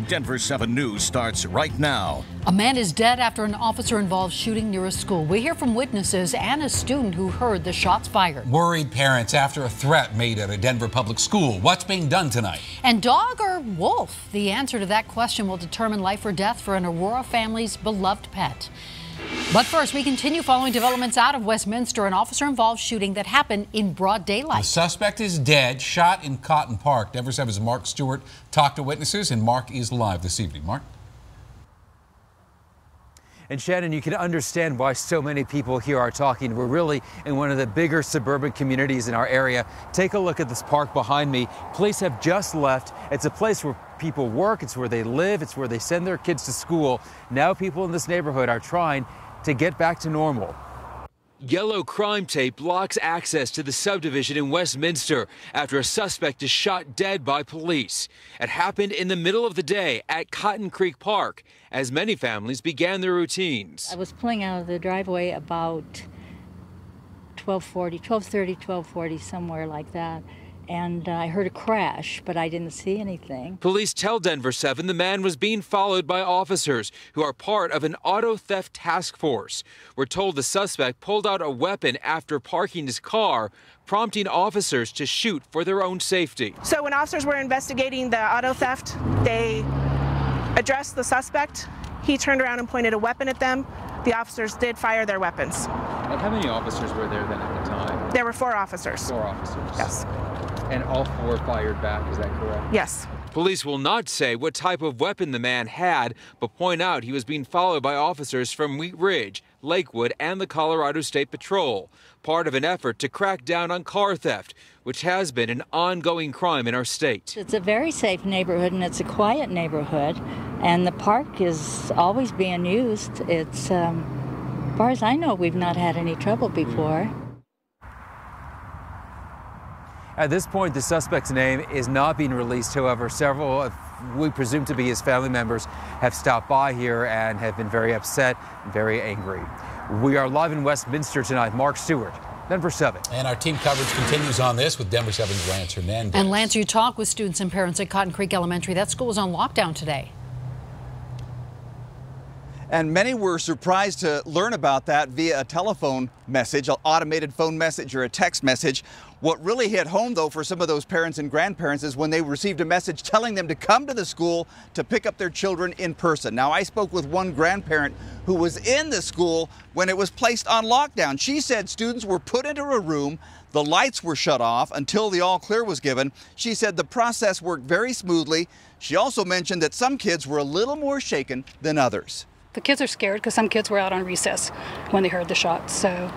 Denver 7 News starts right now. A man is dead after an officer-involved shooting near a school. We hear from witnesses and a student who heard the shots fired. Worried parents after a threat made at a Denver public school. What's being done tonight? And dog or wolf? The answer to that question will determine life or death for an Aurora family's beloved pet. But first, we continue following developments out of Westminster, an officer-involved shooting that happened in broad daylight. The suspect is dead, shot in Cotton Park. Denver7's Mark Stewart talked to witnesses, and Mark is live this evening. Mark? And Shannon, you can understand why so many people here are talking. We're really in one of the bigger suburban communities in our area. Take a look at this park behind me. Police have just left. It's a place where people work, it's where they live, it's where they send their kids to school. Now people in this neighborhood are trying to get back to normal. Yellow crime tape blocks access to the subdivision in Westminster after a suspect is shot dead by police. It happened in the middle of the day at Cotton Creek Park as many families began their routines. I was pulling out of the driveway about 12:30, 12:40, somewhere like that. And I heard a crash, but I didn't see anything. Police tell Denver7 the man was being followed by officers who are part of an auto theft task force. We're told the suspect pulled out a weapon after parking his car, prompting officers to shoot for their own safety. So when officers were investigating the auto theft, they addressed the suspect. He turned around and pointed a weapon at them. The officers did fire their weapons. And how many officers were there then at the time? There were 4 officers. 4 officers? Yes. And all 4 fired back, is that correct? Yes. Police will not say what type of weapon the man had, but point out he was being followed by officers from Wheat Ridge, Lakewood, and the Colorado State Patrol, part of an effort to crack down on car theft, which has been an ongoing crime in our state. It's a very safe neighborhood, and it's a quiet neighborhood, and the park is always being used. It's, as far as I know, we've not had any trouble before. At this point, the suspect's name is not being released. However, several of we presume to be his family members have stopped by here and have been very upset and very angry. We are live in Westminster tonight. Mark Stewart, Denver7. And our team coverage continues on this with Denver7's Lance Hernandez. And Lance, you talk with students and parents at Cotton Creek Elementary. That school was on lockdown today. And many were surprised to learn about that via a telephone message, an automated phone message or a text message. What really hit home, though, for some of those parents and grandparents is when they received a message telling them to come to the school to pick up their children in person. Now, I spoke with one grandparent who was in the school when it was placed on lockdown. She said students were put into a room, the lights were shut off until the all clear was given. She said the process worked very smoothly. She also mentioned that some kids were a little more shaken than others. The kids are scared because some kids were out on recess when they heard the shots, so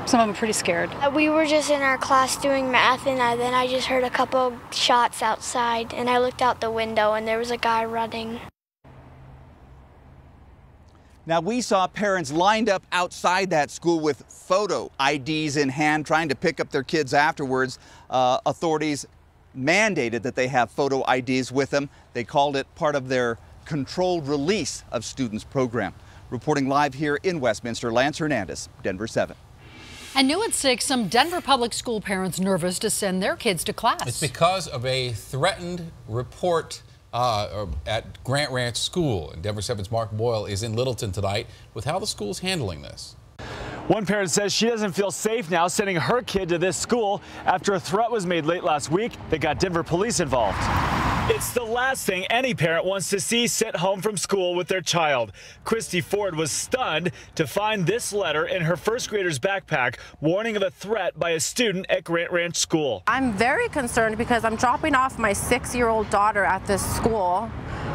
some of them are pretty scared. We were just in our class doing math, and then I just heard a couple shots outside, and I looked out the window, and there was a guy running. Now, we saw parents lined up outside that school with photo IDs in hand, trying to pick up their kids afterwards. Authorities mandated that they have photo IDs with them. They called it part of their controlled release of students program. Reporting live here in Westminster, Lance Hernandez, Denver7. And new at 6, some Denver public school parents nervous to send their kids to class. It's because of a threatened report at Grant Ranch School. And Denver7's Mark Boyle is in Littleton tonight with how the school's handling this. One parent says she doesn't feel safe now sending her kid to this school after a threat was made late last week that got Denver police involved. It's the last thing any parent wants to see sent home from school with their child. Christy Ford was stunned to find this letter in her first grader's backpack, warning of a threat by a student at Grant Ranch School. I'm very concerned because I'm dropping off my 6-year-old daughter at this school.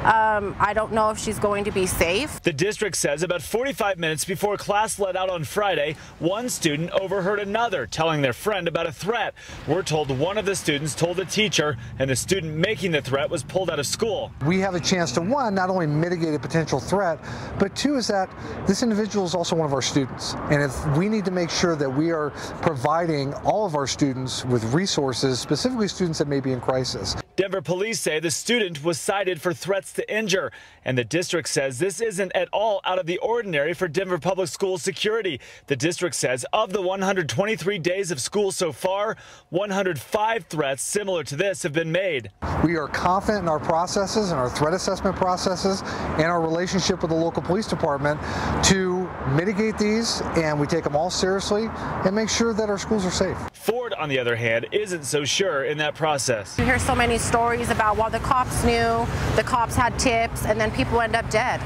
I don't know if she's going to be safe. The district says about 45 minutes before class let out on Friday, one student overheard another telling their friend about a threat. We're told one of the students told a teacher, and the student making the threat was pulled out of school. We have a chance to, one, not only mitigate a potential threat, but two is that this individual is also one of our students. And if we need to make sure that we are providing all of our students with resources, specifically students that may be in crisis. Denver police say the student was cited for threats threats to injure. And the district says this isn't at all out of the ordinary for Denver Public Schools security. The district says of the 123 days of school so far, 105 threats similar to this have been made. We are confident in our processes and our threat assessment processes and our relationship with the local police department to mitigate these, and we take them all seriously and make sure that our schools are safe. Ford, on the other hand, isn't so sure in that process. You hear so many stories about, well, the cops knew, the cops had tips, and then people end up dead.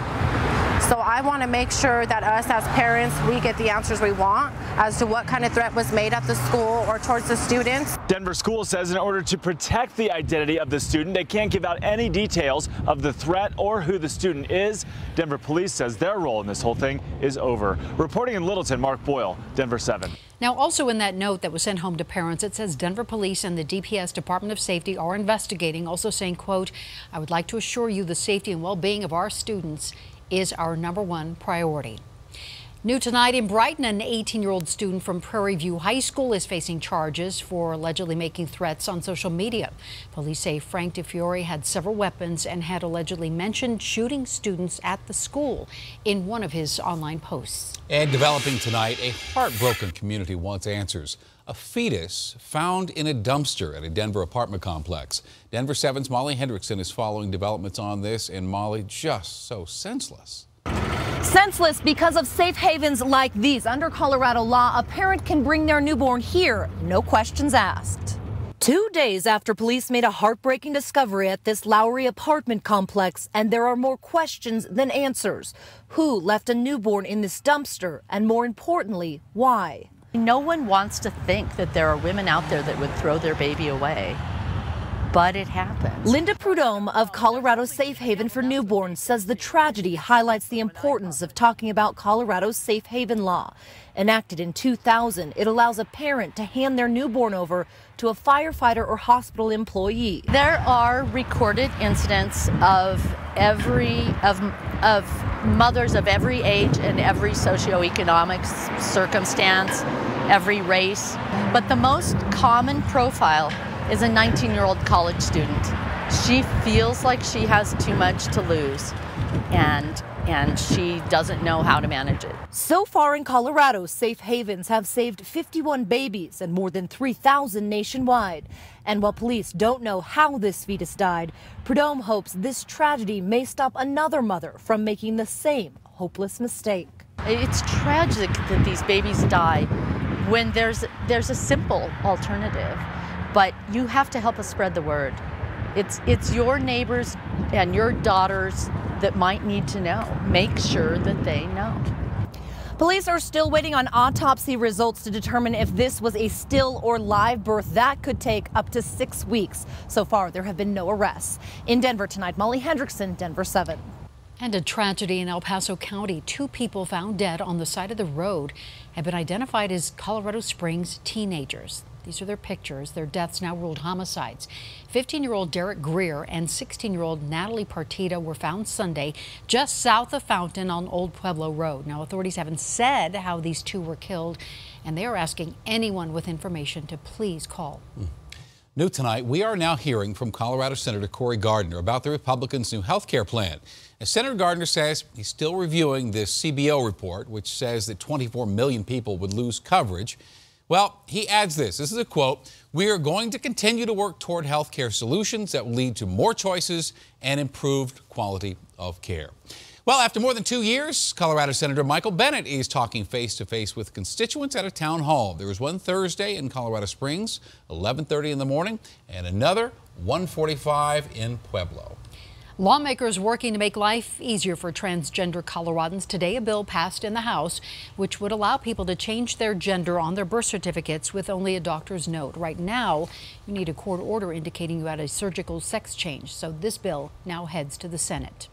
So I want to make sure that us as parents, we get the answers we want as to what kind of threat was made at the school or towards the students. Denver School says in order to protect the identity of the student, they can't give out any details of the threat or who the student is. Denver Police says their role in this whole thing is over. Reporting in Littleton, Mark Boyle, Denver 7. Now, also in that note that was sent home to parents, it says Denver Police and the DPS Department of Safety are investigating, also saying, quote, "I would like to assure you the safety and well-being of our students is our #1 priority." New tonight in Brighton, an 18-year-old student from Prairie View High School is facing charges for allegedly making threats on social media. Police say Frank DeFiore had several weapons and had allegedly mentioned shooting students at the school in one of his online posts. And developing tonight, a heartbroken community wants answers. A fetus found in a dumpster at a Denver apartment complex. Denver 7's Molly Hendrickson is following developments on this, and Molly, just so senseless. Senseless because of safe havens like these. Under Colorado law, a parent can bring their newborn here, no questions asked. 2 days after police made a heartbreaking discovery at this Lowry apartment complex, and there are more questions than answers. Who left a newborn in this dumpster, and more importantly, why? No one wants to think that there are women out there that would throw their baby away, but it happens. Linda Prudhomme of Colorado's Safe Haven for Newborns says the tragedy highlights the importance of talking about Colorado's Safe Haven law. Enacted in 2000, it allows a parent to hand their newborn over to a firefighter or hospital employee. There are recorded incidents of mothers of every age and every socioeconomic circumstance, every race. But the most common profile is a 19-year-old college student. She feels like she has too much to lose, and she doesn't know how to manage it. So far in Colorado, safe havens have saved 51 babies and more than 3,000 nationwide. And while police don't know how this fetus died, Prudhomme hopes this tragedy may stop another mother from making the same hopeless mistake. It's tragic that these babies die when there's a simple alternative, but you have to help us spread the word. It's your neighbors and your daughters that might need to know. Make sure that they know. Police are still waiting on autopsy results to determine if this was a still or live birth. That could take up to 6 weeks. So far, there have been no arrests. In Denver tonight, Molly Hendrickson, Denver 7. And a tragedy in El Paso County. 2 people found dead on the side of the road have been identified as Colorado Springs teenagers. These are their pictures. Their deaths now ruled homicides. 15-year-old Derek Greer and 16-year-old Natalie Partida were found Sunday just south of Fountain on Old Pueblo Road. Now, authorities haven't said how these 2 were killed, and they are asking anyone with information to please call. New tonight, we are now hearing from Colorado Senator Cory Gardner about the Republicans' new health care plan. As Senator Gardner says he's still reviewing this CBO report, which says that 24 million people would lose coverage. Well, he adds this. This is a quote. "We are going to continue to work toward health care solutions that will lead to more choices and improved quality of care." Well, after more than 2 years, Colorado Senator Michael Bennet is talking face-to-face with constituents at a town hall. There was one Thursday in Colorado Springs, 11:30 in the morning, and another 1:45 in Pueblo. Lawmakers working to make life easier for transgender Coloradans. Today, a bill passed in the House which would allow people to change their gender on their birth certificates with only a doctor's note. Right now, you need a court order indicating you had a surgical sex change. So this bill now heads to the Senate.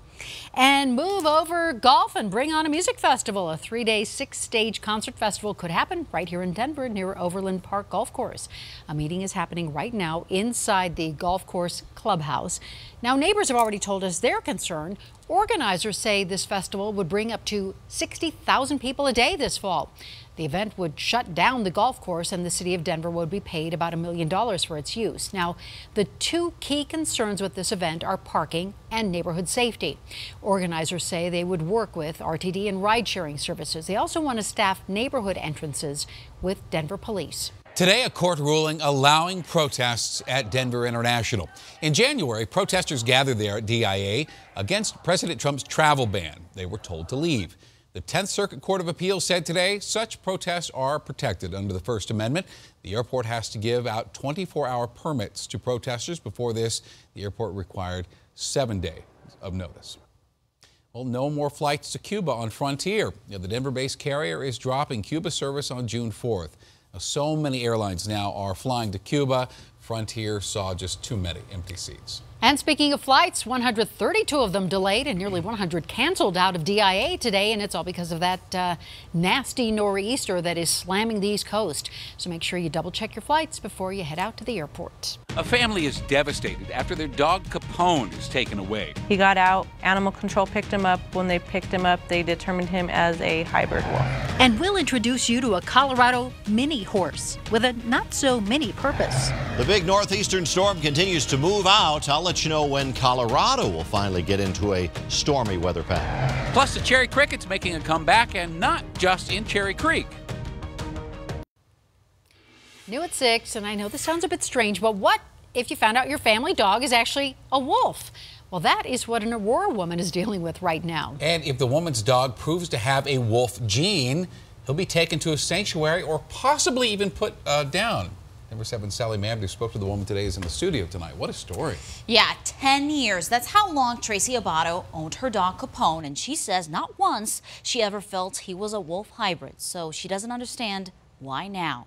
And move over golf and bring on a music festival. A 3-day, 6-stage concert festival could happen right here in Denver near Overland Park Golf Course. A meeting is happening right now inside the golf course clubhouse. Now, neighbors have already told us they're concerned. Organizers say this festival would bring up to 60,000 people a day this fall. The event would shut down the golf course, and the city of Denver would be paid about $1 million for its use. Now, the two key concerns with this event are parking and neighborhood safety. Organizers say they would work with RTD and ride-sharing services. They also want to staff neighborhood entrances with Denver police. Today, a court ruling allowing protests at Denver International. In January, protesters gathered there at DIA against President Trump's travel ban. They were told to leave. The 10th Circuit Court of Appeals said today such protests are protected under the First Amendment. The airport has to give out 24-hour permits to protesters. Before this, the airport required 7 days of notice. Well, no more flights to Cuba on Frontier. The Denver-based carrier is dropping Cuba service on June 4th. So many airlines now are flying to Cuba. Frontier saw just too many empty seats. And speaking of flights, 132 of them delayed and nearly 100 canceled out of DIA today, and it's all because of that nasty nor'easter that is slamming the East Coast. So make sure you double check your flights before you head out to the airport. A family is devastated after their dog Capone is taken away. He got out. Animal control picked him up. When they picked him up, they determined him as a hybrid wolf. And we'll introduce you to a Colorado mini horse with a not-so-mini purpose. The big northeastern storm continues to move out. I'll let you know when Colorado will finally get into a stormy weather pattern. Plus, the Cherry Cricket's making a comeback, and not just in Cherry Creek. New at 6, and I know this sounds a bit strange, but what if you found out your family dog is actually a wolf? Well, that is what an Aurora woman is dealing with right now. And if the woman's dog proves to have a wolf gene, he'll be taken to a sanctuary or possibly even put down. Denver7 Sally Mamdu spoke to the woman today, is in the studio tonight. What a story. Yeah, 10 years. That's how long Tracy Abato owned her dog Capone, and she says not once she ever felt he was a wolf hybrid, so she doesn't understand why now.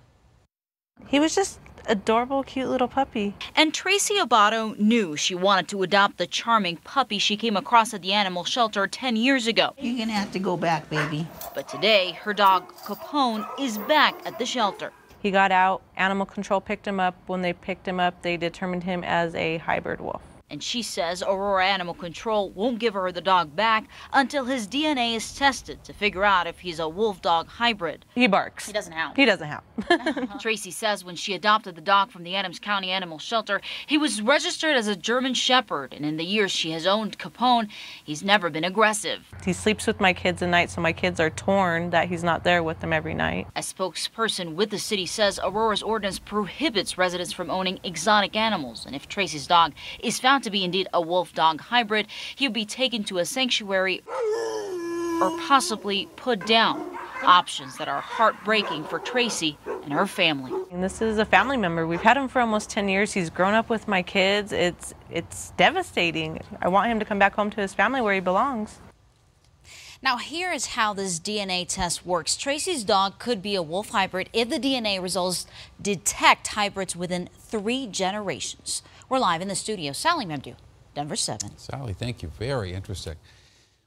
He was just adorable, cute little puppy. And Tracy Abato knew she wanted to adopt the charming puppy she came across at the animal shelter 10 years ago. You're gonna have to go back, baby. But today, her dog Capone is back at the shelter. He got out. Animal control picked him up. When they picked him up, they determined him as a hybrid wolf. And she says Aurora Animal Control won't give her the dog back until his DNA is tested to figure out if he's a wolf dog hybrid. He barks. He doesn't howl. He doesn't howl. Tracy says when she adopted the dog from the Adams County Animal Shelter, he was registered as a German Shepherd, and in the years she has owned Capone, he's never been aggressive. He sleeps with my kids at night, so my kids are torn that he's not there with them every night. A spokesperson with the city says Aurora's ordinance prohibits residents from owning exotic animals, and if Tracy's dog is found to be indeed a wolf dog hybrid, he'll be taken to a sanctuary or possibly put down. Options that are heartbreaking for Tracy and her family. And this is a family member. We've had him for almost 10 years. He's grown up with my kids. It's devastating. I want him to come back home to his family where he belongs. Now here is how this DNA test works. Tracy's dog could be a wolf hybrid if the DNA results detect hybrids within 3 generations. We're live in the studio. Sally Mamdu, Denver7. Sally, thank you. Very interesting.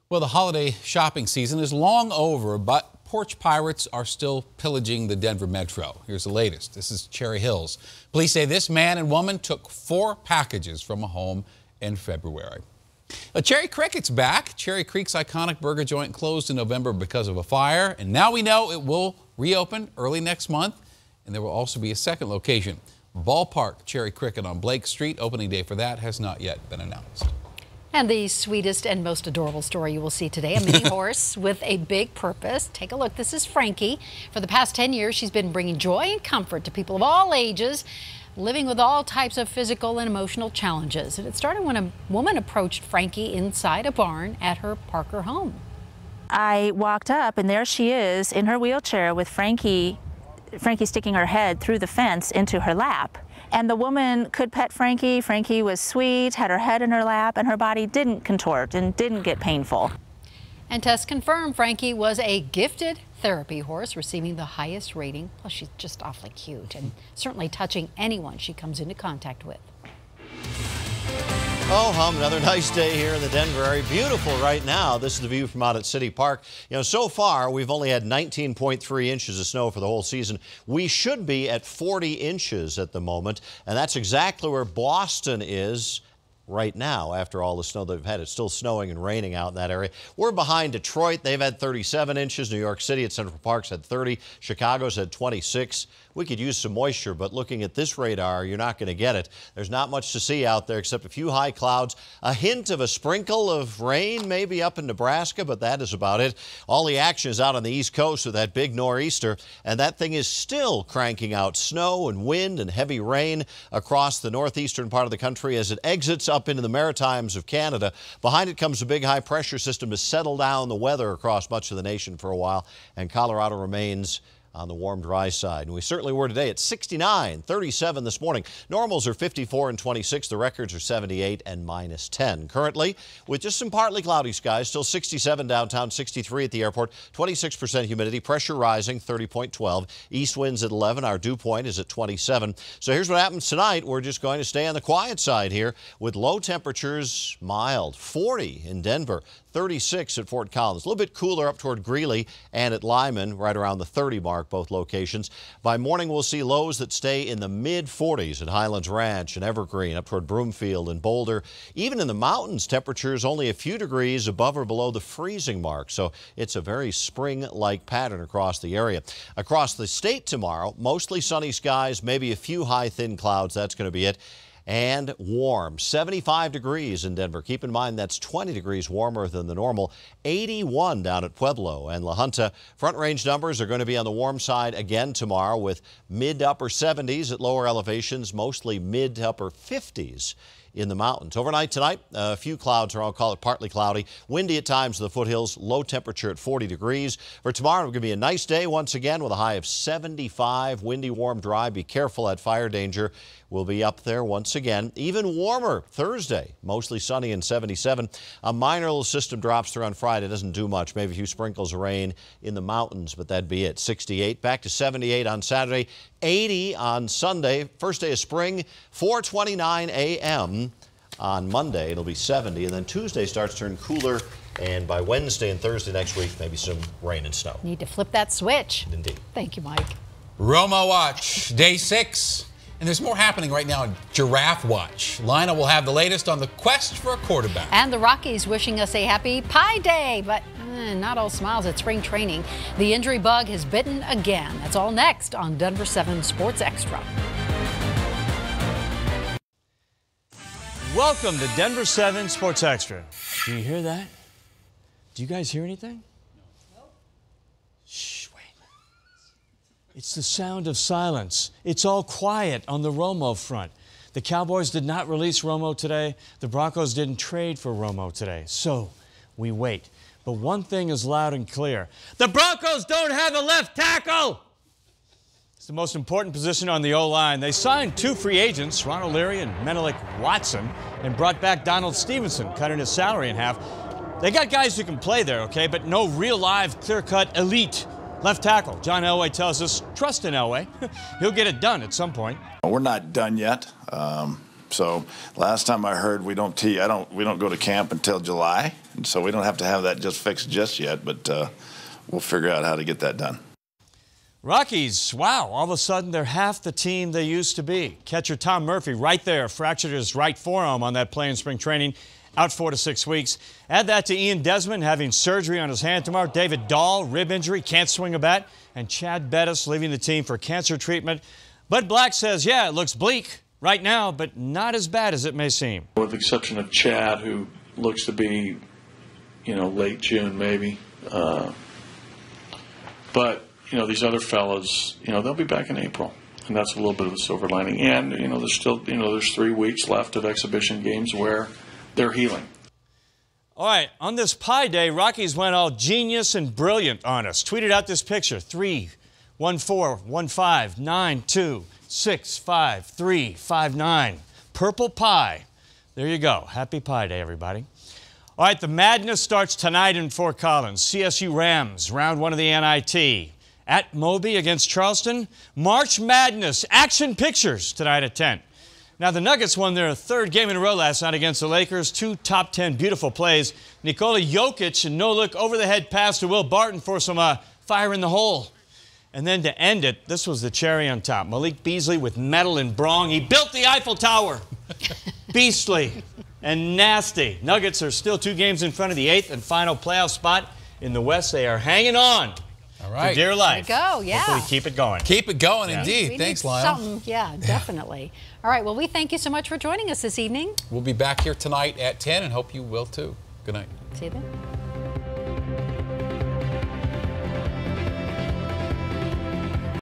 Well, the holiday shopping season is long over, but porch pirates are still pillaging the Denver metro. Here's the latest. This is Cherry Hills. Police say this man and woman took 4 packages from a home in February. Cherry Cricket's back. Cherry Creek's iconic burger joint closed in November because of a fire, and now we know it will reopen early next month, and there will also be a second location. Ballpark Cherry Cricket on Blake Street. Opening day for that has not yet been announced. And the sweetest and most adorable story you will see today, a mini horse with a big purpose. Take a look. This is Frankie. For the past 10 years, she's been bringing joy and comfort to people of all ages, living with all types of physical and emotional challenges. And it started when a woman approached Frankie inside a barn at her Parker home. I walked up, and there she is in her wheelchair with Frankie sticking her head through the fence into her lap. And the woman could pet Frankie. Frankie was sweet, had her head in her lap, and her body didn't contort and didn't get painful. And tests confirmed Frankie was a gifted therapy horse, receiving the highest rating. Plus, she's just awfully cute and certainly touching anyone she comes into contact with. Oh, hum, another nice day here in the Denver area. Beautiful right now. This is the view from out at City Park. You know, so far we've only had 19.3 inches of snow for the whole season. We should be at 40 inches at the moment, and that's exactly where Boston is right now after all the snow they've had. It's still snowing and raining out in that area. We're behind Detroit. They've had 37 inches. New York City at Central Park's had 30. Chicago's had 26. We could use some moisture, but looking at this radar, you're not going to get it. There's not much to see out there except a few high clouds, a hint of a sprinkle of rain maybe up in Nebraska, but that is about it. All the action is out on the East Coast with that big nor'easter, and that thing is still cranking out snow and wind and heavy rain across the northeastern part of the country as it exits up into the Maritimes of Canada. Behind it comes a big high pressure system to settle down the weather across much of the nation for a while, and Colorado remains on the warm, dry side. And we certainly were today at 69, 37 this morning. Normals are 54 and 26. The records are 78 and -10. Currently, with just some partly cloudy skies, still 67 downtown, 63 at the airport, 26% humidity, pressure rising, 30.12. East winds at 11. Our dew point is at 27. So here's what happens tonight. We're just going to stay on the quiet side here with low temperatures mild, 40 in Denver, 36 at Fort Collins. A little bit cooler up toward Greeley and at Lyman, right around the 30 mark, both locations. By morning, we'll see lows that stay in the mid-40s at Highlands Ranch and Evergreen, up toward Broomfield and Boulder. Even in the mountains, temperatures only a few degrees above or below the freezing mark. So it's a very spring-like pattern across the area. Across the state tomorrow, mostly sunny skies, maybe a few high, thin clouds. That's going to be it. And warm, 75 degrees in Denver. Keep in mind that's 20 degrees warmer than the normal. 81 down at Pueblo and La Junta. Front range numbers are going to be on the warm side again tomorrow with mid to upper 70s at lower elevations, mostly mid to upper 50s in the mountains. Overnight tonight, a few clouds, or I'll call it partly cloudy. Windy at times in the foothills, low temperature at 40 degrees. For tomorrow, it's going to be a nice day once again with a high of 75. Windy, warm, dry. Be careful at fire danger. We'll be up there once again. Even warmer Thursday, mostly sunny and 77. A minor little system drops through on Friday. Doesn't do much. Maybe a few sprinkles of rain in the mountains, but that'd be it. 68. Back to 78 on Saturday. 80 on Sunday. First day of spring, 4:29 a.m. On Monday, it'll be 70. And then Tuesday starts to turn cooler. And by Wednesday and Thursday next week, maybe some rain and snow. Need to flip that switch. Indeed. Thank you, Mike. Romo Watch, day 6. And there's more happening right now in Giraffe Watch. Lina will have the latest on the quest for a quarterback. And the Rockies wishing us a happy Pie Day, but not all smiles at spring training. The injury bug has bitten again. That's all next on Denver7 Sports Extra. Welcome to Denver7 Sports Extra. Do you hear that? Do you guys hear anything? No. Shh, wait. It's the sound of silence. It's all quiet on the Romo front. The Cowboys did not release Romo today. The Broncos didn't trade for Romo today. So we wait. But one thing is loud and clear. The Broncos don't have a left tackle! It's the most important position on the O-line. They signed 2 free agents, Ron O'Leary and Menelik Watson, and brought back Donald Stevenson, cutting his salary in half. They got guys who can play there, okay, but no real live, clear-cut elite left tackle. John Elway tells us, trust in Elway. He'll get it done at some point. We're not done yet. So last time I heard we don't go to camp until July, and so we don't have to have that just fixed just yet, but we'll figure out how to get that done. Rockies, wow, all of a sudden they're half the team they used to be. Catcher Tom Murphy right there, fractured his right forearm on that play in spring training, out 4 to 6 weeks. Add that to Ian Desmond having surgery on his hand tomorrow. David Dahl, rib injury, can't swing a bat. And Chad Bettis leaving the team for cancer treatment. Bud Black says, yeah, it looks bleak right now, but not as bad as it may seem. With the exception of Chad, who looks to be, late June maybe. But, these other fellas, they'll be back in April. And that's a little bit of a silver lining. And, there's still, there's 3 weeks left of exhibition games where they're healing. All right, on this Pie Day, Rockies went all genius and brilliant on us. Tweeted out this picture, 3-1-4-1-5-9-2-6-5-3-5-9. Purple pie. There you go. Happy Pie Day, everybody. All right, the madness starts tonight in Fort Collins. CSU Rams, round 1 of the NIT. At Moby against Charleston. March Madness, action pictures tonight at 10. Now, the Nuggets won their 3rd game in a row last night against the Lakers. 2 top 10 beautiful plays. Nikola Jokic, a no-look over-the-head pass to Will Barton for some fire in the hole. And then to end it, this was the cherry on top. Malik Beasley with medal and brong. He built the Eiffel Tower. Beastly. and nasty. Nuggets are still 2 games in front of the 8th and final playoff spot in the West. They are hanging on. All right. For dear life. There you go, yeah. Hopefully keep it going. Keep it going, Yeah. indeed. We Thanks, need Lyle. something, yeah, definitely. All right, well, we thank you so much for joining us this evening. We'll be back here tonight at 10 and hope you will too. Good night. See you then.